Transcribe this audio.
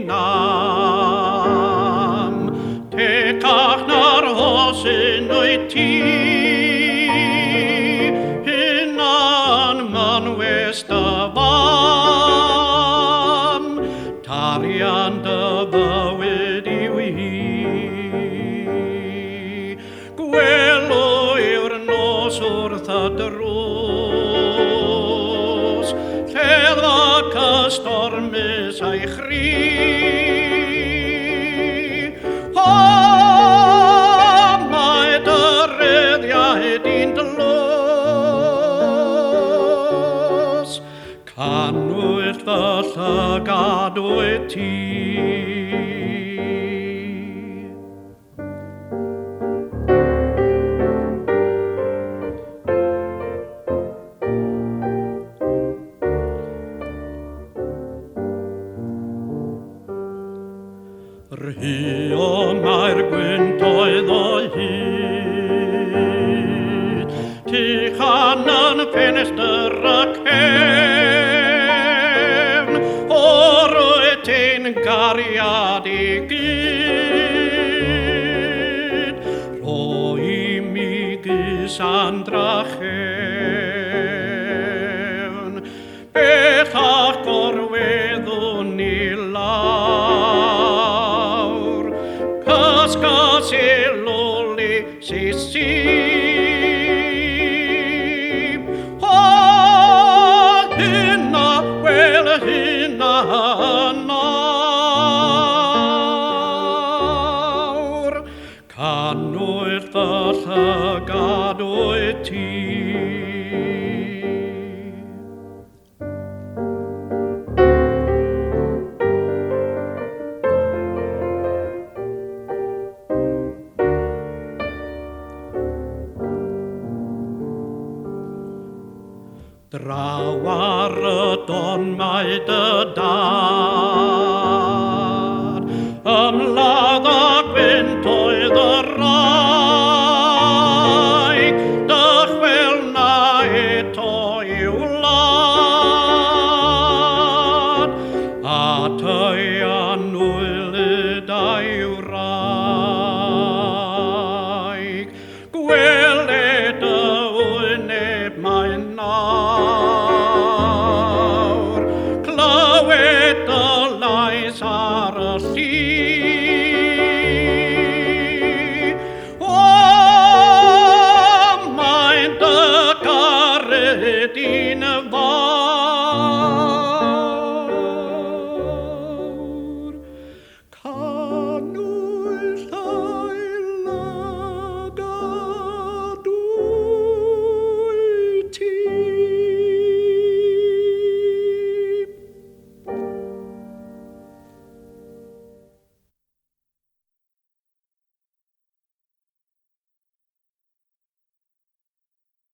nam tekach nar hosin o'i ti hinan man westa fam tarian dy bywyd i wi gwelo yw'r nos wrth y drws lleddfa cystormus a'i chri o mae dy ryddiau di'n dlos canwyll fy llygadwy ti Rhio mae'r gwyntoedd o hyd Tu chanan ffenestr y cefn O'r wytyn gariad i gyd Roi mi gysandra chefn Bellach gorweddwn i lawr Cysgas eloli sisib O hynna, wel hynna nawr Canwyll fy llygadwy ti Draw ar y don mae dy dad Ymladd a gwyntoedd y wraig Dychwelna eto i'w wlad A ty anwylid a'i wraig Gweled y wyneb mae'n nawr Clywed y lais ar y llun